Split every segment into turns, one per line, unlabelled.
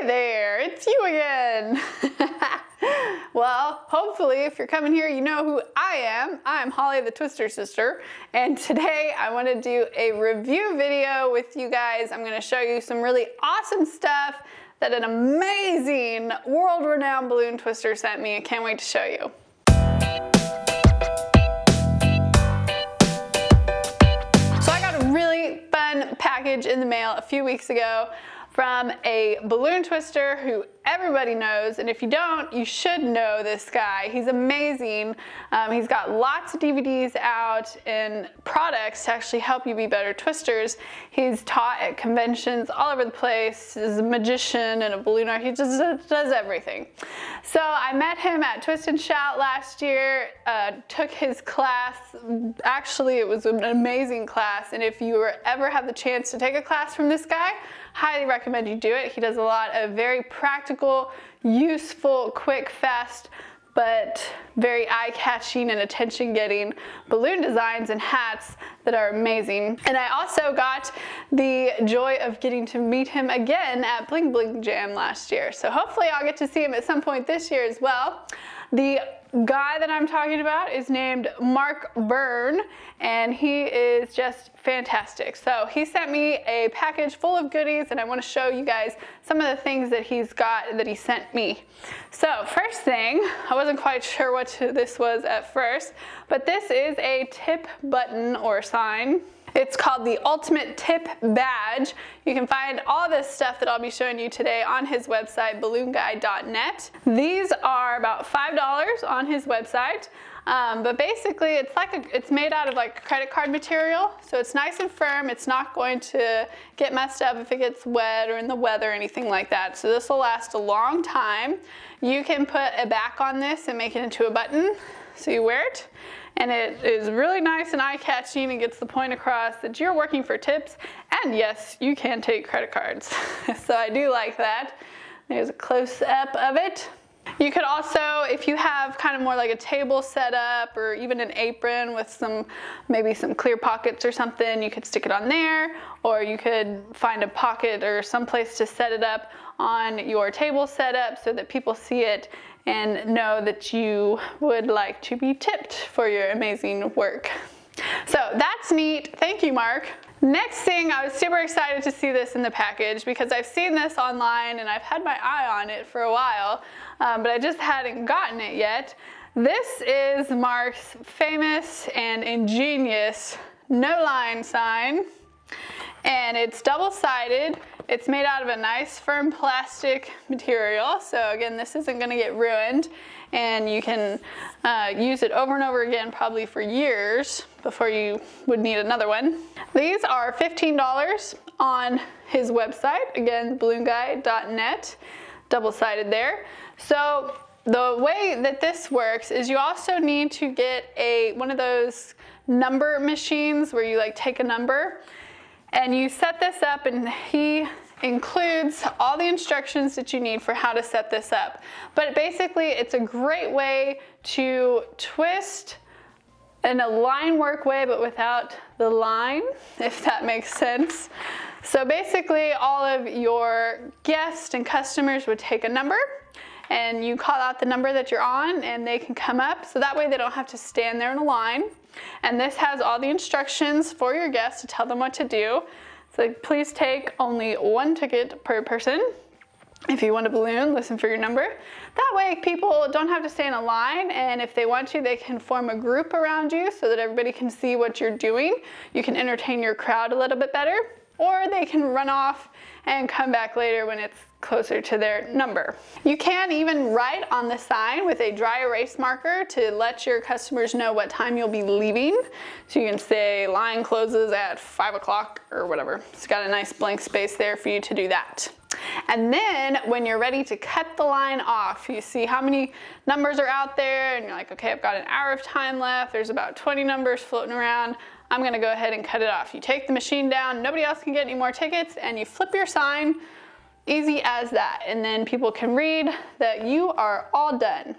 Hey there, it's you again. Well, hopefully if you're coming here, you know who I am. I'm Holly the Twister Sister, and today I want to do a review video with you guys. I'm going to show you some really awesome stuff that an amazing world-renowned balloon twister sent me. I can't wait to show you. So I got a really fun package in the mail a few weeks ago from a balloon twister who everybody knows, and if you don't, you should know this guy. He's amazing. He's got lots of DVDs out and products to actually help you be better twisters. He's taught at conventions all over the place. He's a magician and a balloon artist. He just does everything. So I met him at Twist and Shout last year, took his class. Actually, it was an amazing class, and if you ever have the chance to take a class from this guy, highly recommend you do it. He does a lot of very practical, useful, quick, fast, but very eye-catching and attention-getting balloon designs and hats that are amazing. And I also got the joy of getting to meet him again at Bling Bling Jam last year. So hopefully I'll get to see him at some point this year as well. The guy that I'm talking about is named Mark Byrne, and he is just fantastic. So he sent me a package full of goodies, and I want to show you guys some of the things that he's got that he sent me. So first thing, I wasn't quite sure what this was at first, but this is a tip button or sign. It's called the Ultimate Tip Badge. You can find all this stuff that I'll be showing you today on his website, balloonguy.net. These are about $5 on his website, but basically it's made out of like credit card material, so it's nice and firm. It's not going to get messed up if it gets wet or in the weather or anything like that. So this will last a long time. You can put a back on this and make it into a button, so you wear it. And it is really nice and eye-catching and gets the point across that you're working for tips, and yes, you can take credit cards. So I do like that. There's a close-up of it. You could also, if you have kind of more like a table set up or even an apron with maybe some clear pockets or something, you could stick it on there, or you could find a pocket or some place to set it up on your table setup so that people see it and know that you would like to be tipped for your amazing work. So that's neat. Thank you, Mark. Next thing, I was super excited to see this in the package because I've seen this online and I've had my eye on it for a while, but I just hadn't gotten it yet. This is Mark's famous and ingenious no-line sign, and it's double-sided. It's made out of a nice firm plastic material, so again, this isn't going to get ruined, and you can use it over and over again probably for years before you would need another one. These are $15 on his website, again, balloonguy.net, double-sided there. So the way that this works is you also need to get one of those number machines where you like take a number, and you set this up, and he includes all the instructions that you need for how to set this up. But basically, it's a great way to twist in a line work way, but without the line, if that makes sense. So basically, all of your guests and customers would take a number, and you call out the number that you're on, and they can come up, so that way they don't have to stand there in a line. And this has all the instructions for your guests to tell them what to do. So please take only one ticket per person. If you want a balloon, listen for your number. That way people don't have to stay in a line, and if they want to, they can form a group around you so that everybody can see what you're doing. You can entertain your crowd a little bit better, or they can run off and come back later when it's closer to their number. You can even write on the sign with a dry erase marker to let your customers know what time you'll be leaving. So you can say line closes at 5 o'clock or whatever. It's got a nice blank space there for you to do that. And then when you're ready to cut the line off, you see how many numbers are out there, and you're like, okay, I've got an hour of time left. There's about 20 numbers floating around. I'm gonna go ahead and cut it off. You take the machine down, nobody else can get any more tickets, and you flip your sign Easy as that. And then people can read that you are all done.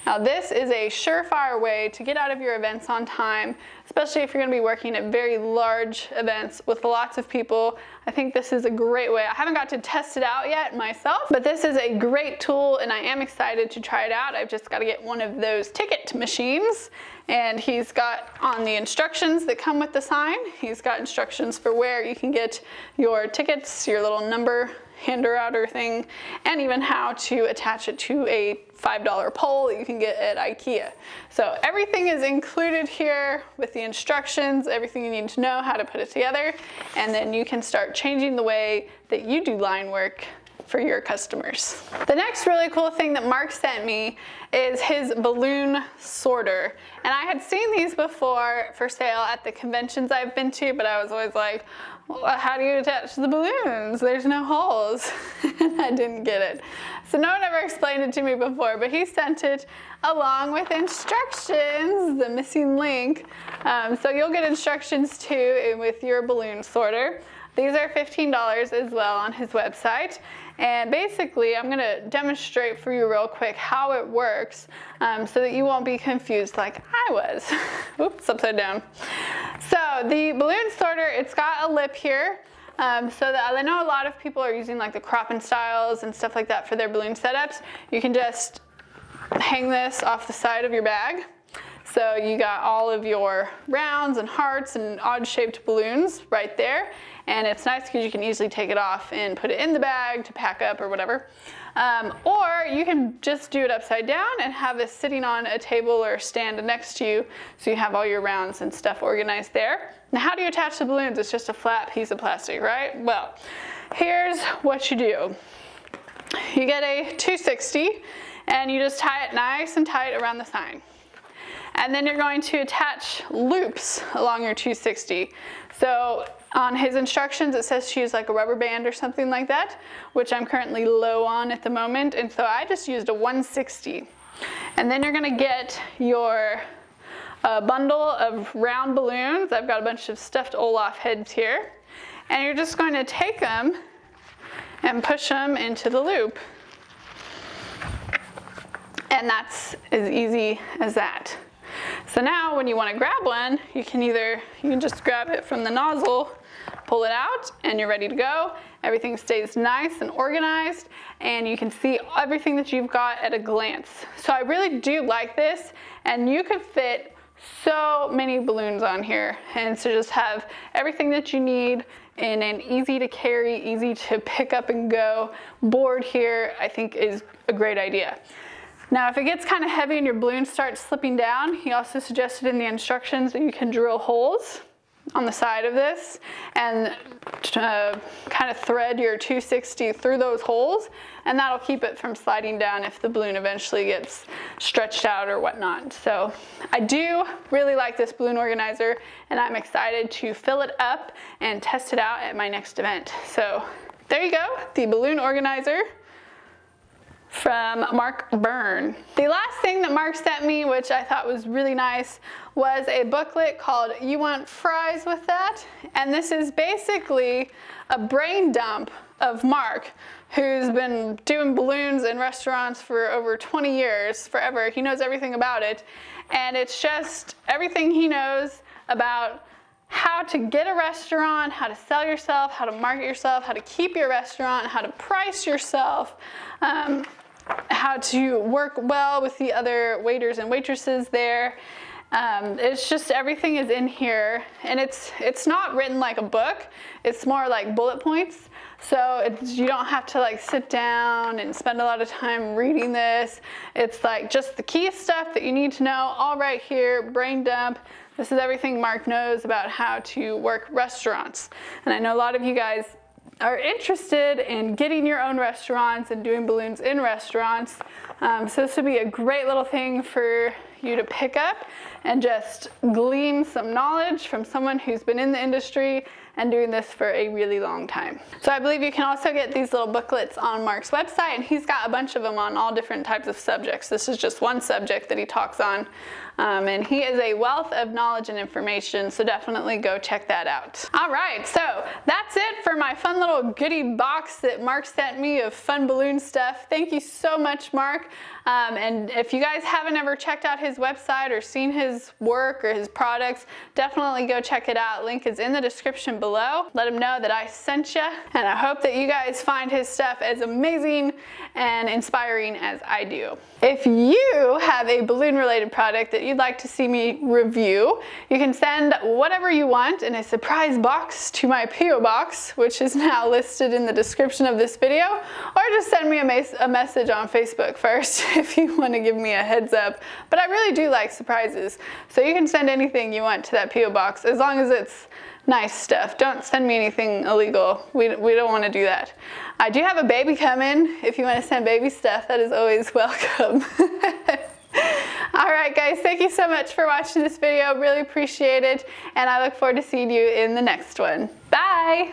Now this is a surefire way to get out of your events on time, especially if you're going to be working at very large events with lots of people. I think this is a great way. I haven't got to test it out yet myself, but this is a great tool and I am excited to try it out. I've just got to get one of those ticket machines, and he's got on the instructions that come with the sign, he's got instructions for where you can get your tickets, your little number hander outer thing, and even how to attach it to a $5 pole that you can get at IKEA. So everything is included here with the instructions, everything you need to know how to put it together, and then you can start changing the way that you do line work for your customers. The next really cool thing that Mark sent me is his balloon sorter. And I had seen these before for sale at the conventions I've been to, but I was always like, well, how do you attach the balloons? There's no holes. And I didn't get it. So no one ever explained it to me before, but he sent it along with instructions, the missing link. So you'll get instructions too with your balloon sorter. These are $15 as well on his website. And basically, I'm gonna demonstrate for you real quick how it works so that you won't be confused like I was. Oops, upside down. So the balloon sorter, it's got a lip here. So that I know a lot of people are using like the crop and styles and stuff like that for their balloon setups. You can just hang this off the side of your bag. So you got all of your rounds and hearts and odd shaped balloons right there. And it's nice because you can easily take it off and put it in the bag to pack up or whatever. Or you can just do it upside down and have this sitting on a table or stand next to you so you have all your rounds and stuff organized there. Now how do you attach the balloons? It's just a flat piece of plastic, right? Well, here's what you do. You get a 260 and you just tie it nice and tight around the sign. And then you're going to attach loops along your 260. So on his instructions, it says to use like a rubber band or something like that, which I'm currently low on at the moment. And so I just used a 160. And then you're gonna get your bundle of round balloons. I've got a bunch of stuffed Olaf heads here. And you're just going to take them and push them into the loop. And that's as easy as that. So now when you want to grab one, you can just grab it from the nozzle, pull it out, and you're ready to go. Everything stays nice and organized, and you can see everything that you've got at a glance. So I really do like this, and you could fit so many balloons on here, and so just have everything that you need in an easy to carry, easy to pick up and go board here, I think is a great idea. Now, if it gets kind of heavy and your balloon starts slipping down, he also suggested in the instructions that you can drill holes on the side of this and kind of thread your 260 through those holes, and that'll keep it from sliding down if the balloon eventually gets stretched out or whatnot. So I do really like this balloon organizer, and I'm excited to fill it up and test it out at my next event. So there you go, the balloon organizer from Mark Byrne. The last thing that Mark sent me, which I thought was really nice, was a booklet called You Want Fries With That? And this is basically a brain dump of Mark, who's been doing balloons in restaurants for over 20 years, forever. He knows everything about it. And it's just everything he knows about how to get a restaurant, how to sell yourself, how to market yourself, how to keep your restaurant, how to price yourself, how to work well with the other waiters and waitresses there. It's just everything is in here, and it's not written like a book. It's more like bullet points. So you don't have to like sit down and spend a lot of time reading this. It's like just the key stuff that you need to know all right here, brain dump. This is everything Mark knows about how to work restaurants. And I know a lot of you guys are interested in getting your own restaurants and doing balloons in restaurants. So this would be a great little thing for you to pick up and just glean some knowledge from someone who's been in the industry and doing this for a really long time. So I believe you can also get these little booklets on Mark's website, and he's got a bunch of them on all different types of subjects. This is just one subject that he talks on. And he is a wealth of knowledge and information, so definitely go check that out. All right, so that's it for my fun little goodie box that Mark sent me of fun balloon stuff. Thank you so much, Mark. And if you guys haven't ever checked out his website or seen his work or his products, definitely go check it out. Link is in the description below. Let him know that I sent you, and I hope that you guys find his stuff as amazing and inspiring as I do. If you have a balloon related product that you'd like to see me review, you can send whatever you want in a surprise box to my P.O. box, which is now listed in the description of this video, or just send me a message on Facebook first if you want to give me a heads up. But I really do like surprises, so you can send anything you want to that P.O. box as long as it's nice stuff. Don't send me anything illegal. We don't want to do that. I do have a baby coming. If you want to send baby stuff, that is always welcome. All right, guys, thank you so much for watching this video. Really appreciate it, and I look forward to seeing you in the next one. Bye!